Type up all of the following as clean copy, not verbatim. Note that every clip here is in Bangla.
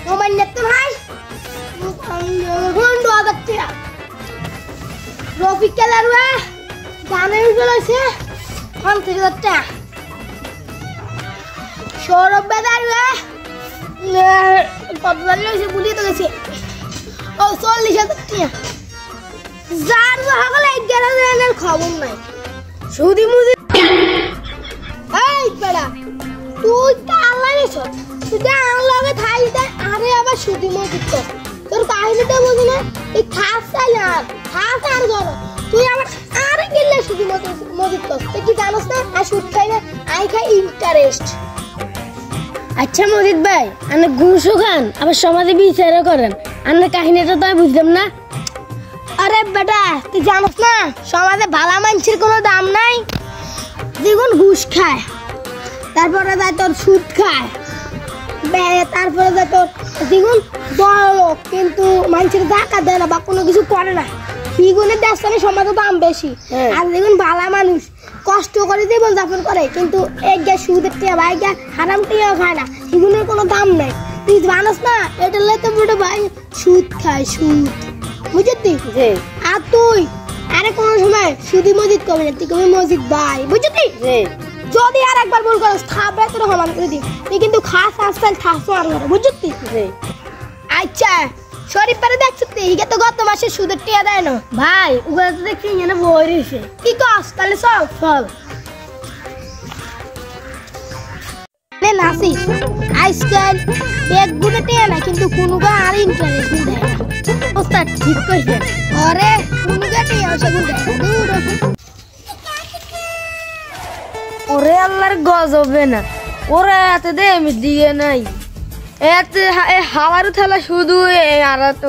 মোবাইল নেতে ভাই বন্ধু আদতে রফিক কেলারওয়া গানে চলেছে 50,000 টাকা সৌরভ বেদারওয়া কত লাগছে বলি তো গেছে ও 40,000 টাকা যার হগলে 11,000 খবর নাই সুদি মুদি এই বড়া তুই তালাইছ তুই আনলগে থাইতে আরে আবার সুদি মুদি তো তোর কাহিনীটা বুঝি না এই খাস আর গর তুই আমার আরে গিলে সুদি মুদি তো তুই কি জানোস না আর সুদ খাই না আই খাই ইন্টারেস্ট আচ্ছা মজিদ ভাই আপনি ঘুষও খান আবার সমাজে বিচারও করেন আপনার কাহিনীটা তো আমি বুঝলাম না। আরে বেটা তুই জানোস না সমাজে ভালো মানুষের কোনো দাম নাই দ্বিগুণ ঘুষ খায় তারপরে যায় তোর সুদ খায় তারপরে যায় তোর দ্বিগুণ বড় লোক কিন্তু মানুষের টাকা দেয় না বা কোনো কিছু করে না দ্বিগুণের দেশে সমাজে দাম বেশি আর দ্বিগুণ ভালো মানুষ কষ্ট করে জীবন যাপন করে কিন্তু এক গা সুদের টিয়া ভাই গা হারাম টিয়াও খায় না দ্বিগুণের কোনো দাম নেই তুই জানোস না এটা লেতে বুড়ো ভাই সুদ খায় সুদ বুঝতি আর তুই আরে কোন সময় সুদি মসজিদ কবে না তুই কবে মসজিদ ভাই বুঝতি যদি আর একবার ভুল করিস থাপড়ে তোর সমান করে দি তুই কিন্তু খাস আস্তাল থাকছো আর বুঝতি আচ্ছা শরীফ পারে দেখছিস হিগে তো গত মাসে সুদের টিয়া দেয় না ভাই ওগুলো তো দেখছি এখানে বই রয়েছে কি কস তাহলে চল নাসি আজকাল এক গুণে টিয়া না কিন্তু কোনো গা আর ইন্টারেস্ট দেয় না ওস্তাদ ঠিক কইছে আরে কোনো গা টিয়া সেগুন দেয় দূর ওরে আল্লাহর গজবে না ওরা এত দে আমি দিয়ে নাই এত হাওয়ার থালা শুধু আর তো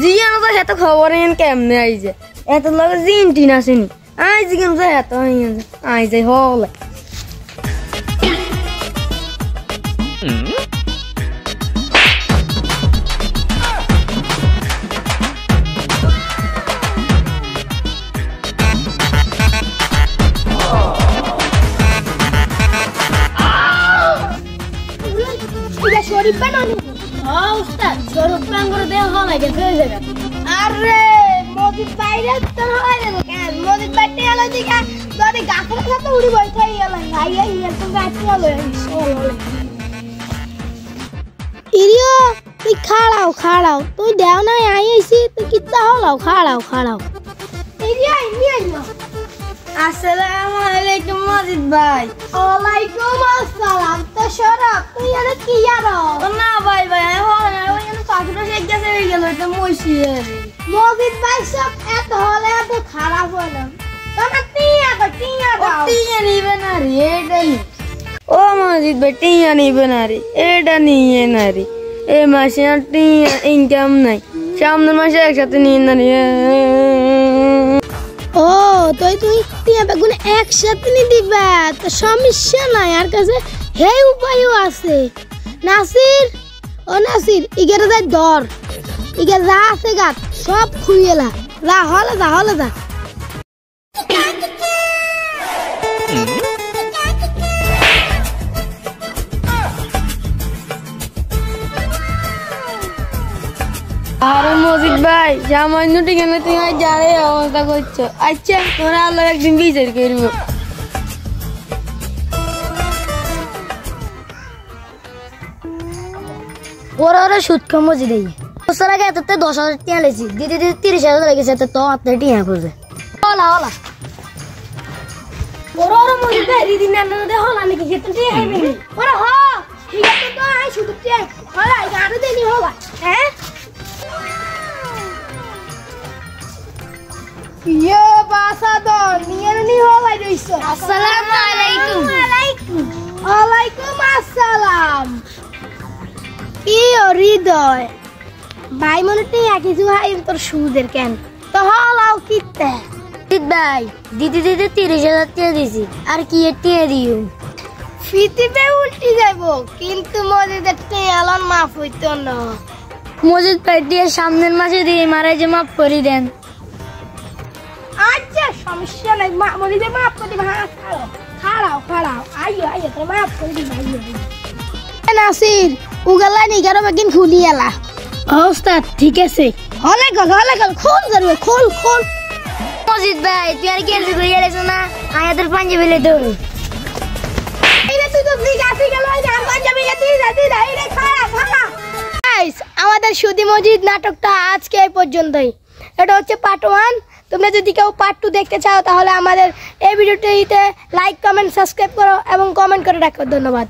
জিয়া না তো এত খবর কেমনে আইছে এত লগে জিন টিন আসেনি আই জিগাম যায় এত আই যাই হল শরীফ বানানি ওস্তাদ স্বরূপ করে দেওয়া হল গেছে ওই জায়গা আরে মসজিদ বাইরে তো হয় না কেন মসজিদ বাইরে এলো দিকে যদি গাছের সাথে উড়ি বসে এলো ভাই এই তো গাছে এলো ইরিও তুই খাড়াও তুই দেও না আইছি তুই কিতা হলাও খাড়াও ইরিও নিয়ে আইলো আসসালামু আলাইকুম মজিদ ভাই ওয়ালাইকুম আসসালাম তো শরফ তুই এনে কি জানো না ভাই আমি হল না ওই পাখিটা শেখ গেছে হয়ে গেল এটা মইছিয়ে মসজিদ ভাই সব এত হলে এত খারাপ হলো তোমার টিয়া দাও টিয়া নিবে না রে এটা ও মজিদ ভাই টিয়া নিবে না রে এটা নিয়ে না রে এ মাসে আর টিয়া ইনকাম নাই সামনের মাসে একসাথে নিয়ে না রে ও তুই টিয়া বেগুন একসাথে নি দিবা তো সমস্যা নাই আর কাছে হে উপায়ও আছে নাসির ও নাসির ইগের যাই দর ইগের যা আছে গাত সব খুইয়েলা যা হলে যা আরে মজিদ ভাই সামান্য ঠিকানা তুমি যারে অবস্থা করছো আচ্ছা তোরা আল্লাহ একদিন বিচার করবো ওরা সুদ কম মসজিদ বছর আগে এত 10,000 টিয়া লেছি দিদি 30,000 লেগেছে তো আপনার টিয়া করবে হলা ওরা মসজিদ ভাই দিদি না হলা নাকি খেতে টিয়া খাইবে ওরা হ ঠিক আছে তো আই সুদ টিয়া হলা আরো দেনি হলা হ্যাঁ ইয়ে বাসাদর নিয়ে নি হলাই রইছো আসসালামু আলাইকুম ওয়ালাইকুম আসসালাম কি হৃদয় ভাই মনে টিয়া কিছু ভাই তোর সুদের কেন তো হলাও কিতে ভাই দিদি 30,000 টাকা দিছি আর কি টিয়া দিও ফিতিতে উল্টি যাইব কিন্তু মসজিদের টিয়ালন মাফ হইতো না মসজিদ ভাই দিয়ে সামনের মাসে দিয়ে মারাই যে মাফ করে দেন আচ্ছা সমস্যা নাই মসজিদে মাফ করে দিবা খাড়াও আইও তোর মাফ করে দিবা নাসির উগালা নিগারো বেগিন খুলি এলা ওস্তাদ ঠিক আছে হলে গল খোল করবে খোল মজিদ ভাই তুই আর কি এলসি করে গেছো না আয়াদের পাঞ্জাবি লে তো এই রে তুই তো জিগাসি গেল এই গান পাঞ্জাবি গেতি যাতি নাই রে খাড়া গাইস আমাদের সুদি মজিদ নাটকটা আজকে এই পর্যন্তই এটা হচ্ছে পার্ট 1 তোমরা যদি কেউ পার্ট 2 দেখতে চাও তাহলে আমাদের এই ভিডিওটিতে লাইক কমেন্ট সাবস্ক্রাইব করো এবং কমেন্ট করে রাখো ধন্যবাদ।